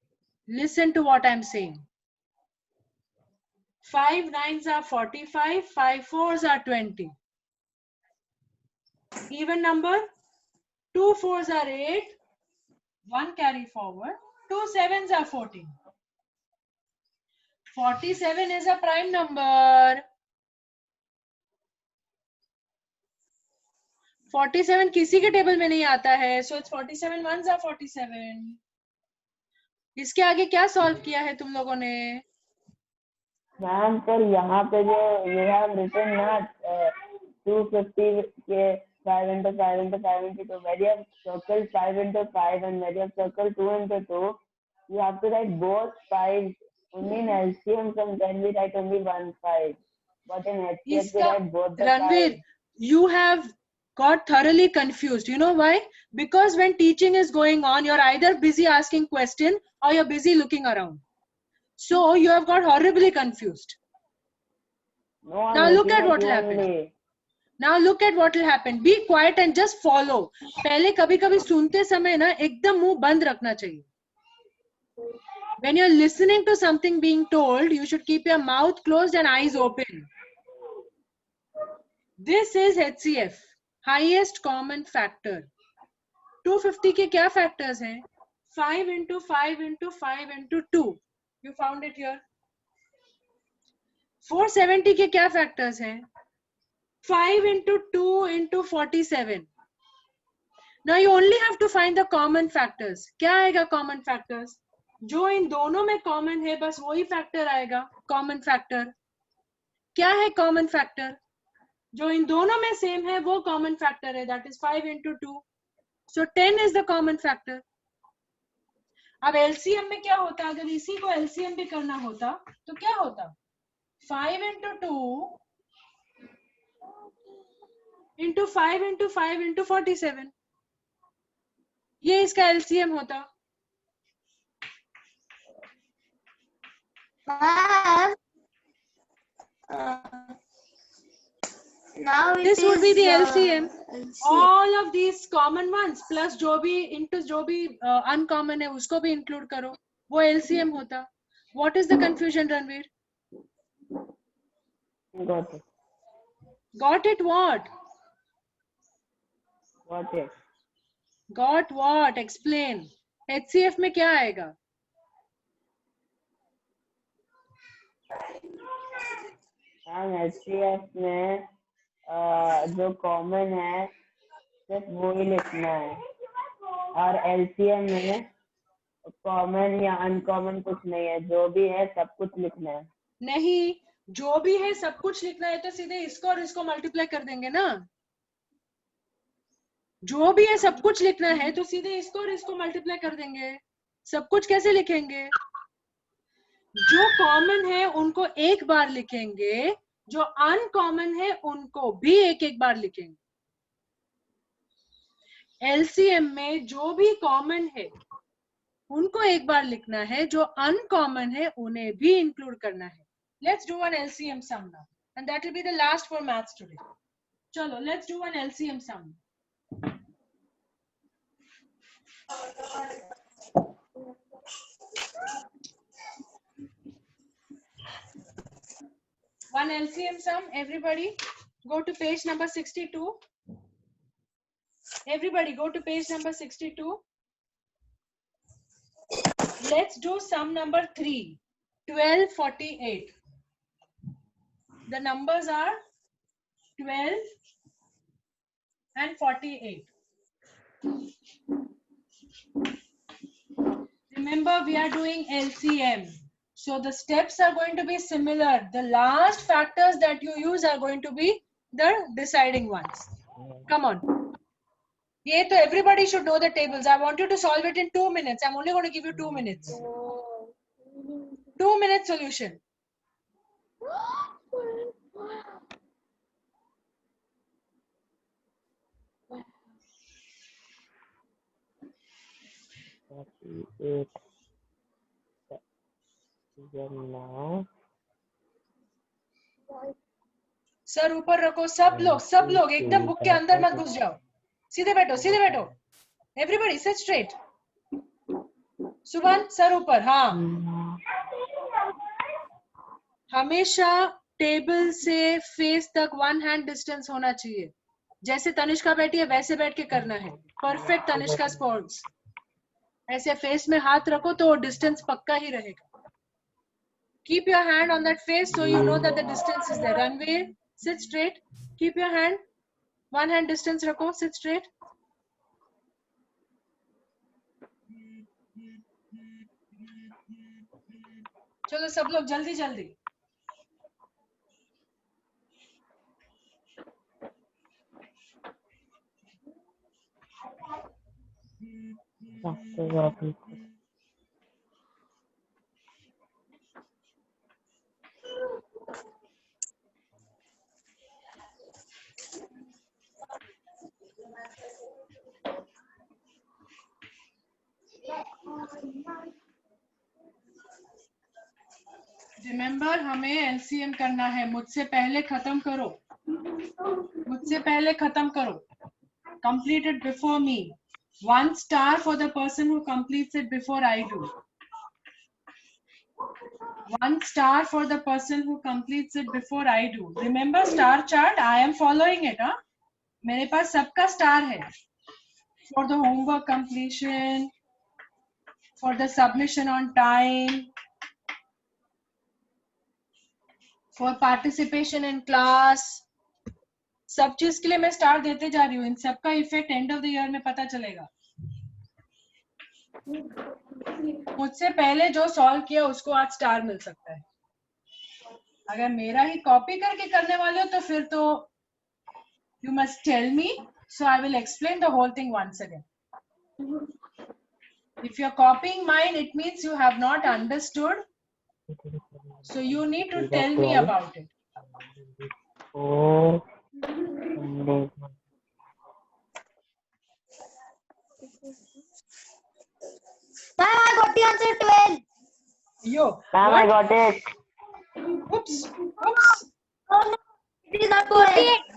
Listen to what I'm saying. 5 9s are 45, 5 4s are 20. Even number, 2 4s are 8, 1 carry forward, 2 7s are 14. 47 is a prime number. 47 किसी के table में नहीं आता है, so it's 47 1s are 47. इसके आगे क्या solve किया है तुम लोगों ने? मैम पर यहाँ पे जो you have written ना 250 के 5 into 5 into 5 into 2, where you have circled 5 into 5 and where you have circled 2 into 2, you have to write both 5. Only in LCM can we write only 1 5, but in HCF we write both the 5. Ranveer, you have got thoroughly confused. You know why? Because when teaching is going on, you're either busy asking question or you're busy looking around. So you have got horribly confused. No, I'm Now look looking at what you will happen. only. Now look at what will happen. Be quiet and just follow. पहले कभी-कभी सुनते समय ना एकदम मुंह बंद रखना चाहिए. When you're listening to something being told, you should keep your mouth closed and eyes open. This is HCF, highest common factor. 250 के क्या factors हैं? 5 into 5 into 5 into 2. You found it here. 470 के क्या factors हैं? 5 into 2 into 47. Now you only have to find the common factors. क्या आएगा common factors? जो इन दोनों में common है बस वही factor आएगा common factor. क्या है common factor? जो इन दोनों में same है वो common factor है, that is 5 into 2. So 10 is the common factor. अब LCM में क्या होता? अगर इसी को LCM भी करना होता तो क्या होता? 5 into 2 into 5 into 5 into 47. ये इसका LCM होता. Ma'am, now This would be the LCM. all of these common ones plus जो भी into जो भी uncommon है उसको भी include करो, वो LCM होता. What is the confusion, Ranveer? Got it. Got it what? Got it. Got what? Explain. HCF में क्या आएगा? मैम HCF में जो कॉमन है सिर्फ वो ही लिखना है, और LCM में कॉमन या अनकॉमन कुछ नहीं है, जो भी है सब कुछ लिखना है. नहीं, जो भी है सब कुछ लिखना है तो सीधे इसको और इसको मल्टीप्लाई कर देंगे ना. जो भी है सब कुछ लिखना है तो सीधे इसको और इसको मल्टीप्लाई कर देंगे. सब कुछ कैसे लिखेंगे? जो कॉमन है उनको एक बार लिखेंगे, जो अनकॉमन है उनको भी एक एक बार लिखेंगे. LCM में जो भी कॉमन है उनको एक बार लिखना है, जो अनकॉमन है उन्हें भी इंक्लूड करना है. Let's do one LCM sum now, and that will be the last for maths today. चलो, let's do one LCM sum. One LCM sum, everybody go to page number 62. Everybody go to page number 62. Let's do sum number 3, 1248. The numbers are 12 and 48. Remember, we are doing LCM. So the steps are going to be similar. The last factors that you use are going to be the deciding ones. Come on. Yeah, so everybody should know the tables. I want you to solve it in 2 minutes. I'm only going to give you 2 minutes. 2 minute solution. Sir ऊपर रखो, सब लोग एकदम book के अंदर मत घुस जाओ. सीधे बैठो, सीधे बैठो. Everybody sit straight. सुबन सर ऊपर. हाँ, हमेशा टेबल से फेस तक 1 hand डिस्टेंस होना चाहिए. जैसे तनिष्का बैठी है वैसे बैठ के करना है. Perfect Tanishka sports. ऐसे फेस में हाथ रखो तो डिस्टेंस पक्का ही रहेगा. Keep your hand on that face so you know that the distance is there. Ranveer, sit straight. Keep your hand 1 hand distance रखो. Sit straight. चलो सब लोग जल्दी जल्दी. रिमेंबर, हमें एलसीएम करना है. मुझसे पहले खत्म करो. मुझसे पहले खत्म करो. Complete it before me. 1 star for the person who completes it before I do. 1 star for the person who completes it before I do. Remember star chart, I am following it. हाँ, मेरे पास सबका star है. For the homework completion, for the submission on time, for participation in class, सब चीज के लिए मैं star देते जा रही हूँ. इन सबका effect end of the year में पता चलेगा. मुझसे पहले जो सॉल्व किया उसको आज स्टार मिल सकता है. अगर मेरा ही कॉपी करके करने वाले हो तो फिर तो you must tell me, so I will explain the whole thing once again. If you are copying mine it means you have not understood, so you need to tell me about it. Ma'am, I got the answer 12. Yo, Ma'am, I got it. Oops. Oh no, it is not 48.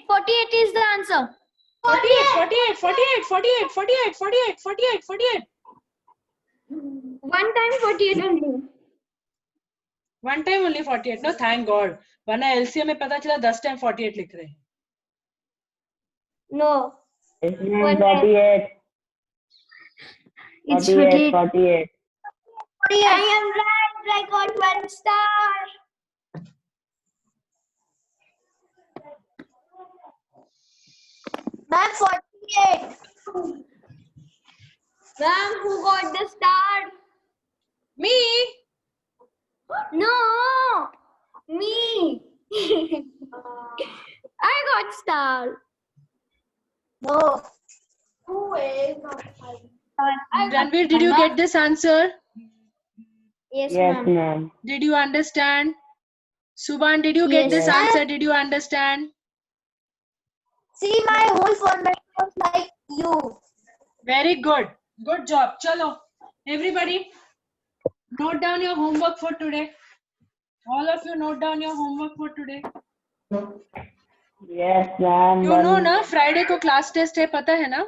48 is the answer. 48, 48, 48, 48, 48, 48, 48, 48. One time 48 only. One time only 48. No, thank God. वरना LCM में पता चला 10 time 48 लिख रहे हैं. No. Yes, ma'am. One time. 48. It's 48. 48. 48. I am right. I got 1 star. Ma'am, 48. Ma'am, who got the star? Me. No, me. I got star. No. Who is not? Ranveer, did you get this answer? Yes, Yes, ma'am. ma'am. Did you understand? Subhan, did you get Yes, this ma'am. answer? Did you understand? See, my whole format was like you. Very good. Good job. Chalo. Everybody, note down your homework for today. All of you note down your homework for today. Yes, ma'am. You know ना Friday को class test है, पता है ना?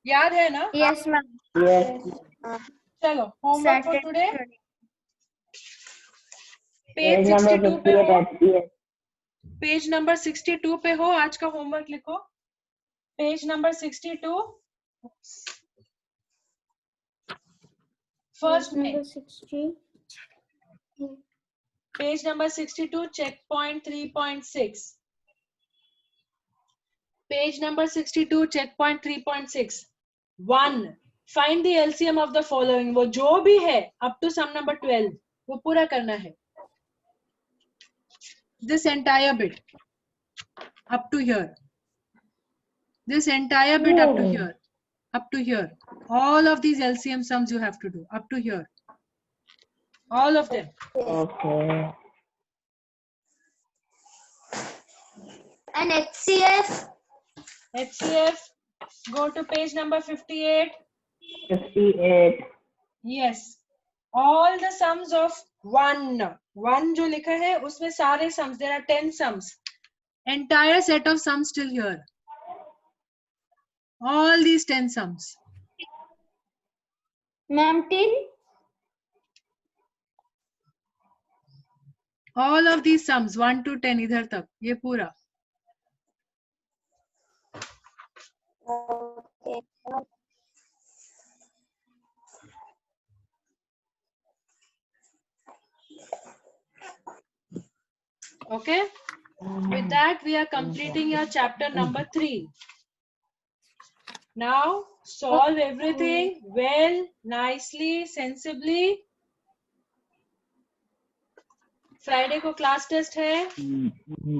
याद है ना? Yes, ma'am. Yes. चलो homework for today. Page Page number 62 पे 58 हो. at yes. Page number 62 पे हो. आज का homework लिखो. Page number 62. First में. 60. Page number 62, checkpoint 3.6. Page number 62, checkpoint 3.6. 1. Find the LCM of the following. वो जो भी है up to sum number 12 वो पूरा करना है. This entire bit up to here. This entire bit up to here. Up to here. All of these LCM sums you have to do up to here. All of them. Okay. And HCF. HCF. Go to page number 58. 58. Yes. All the sums of 1. 1 जो लिखा है उसमें सारे sums. There are 10 sums. Entire set of sums still here. All these 10 sums. Ma'am, till? All of these sums 1 to 10 इधर तक ये पूरा. Okay. Okay. With that we are completing your chapter number 3. Now solve everything well, nicely, sensibly. Friday को class test है.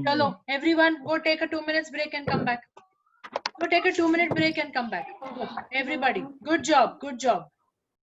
Chalo, everyone go take a 2 minutes break and come back. Go take a 2-minute break and come back. Everybody, good job, good job.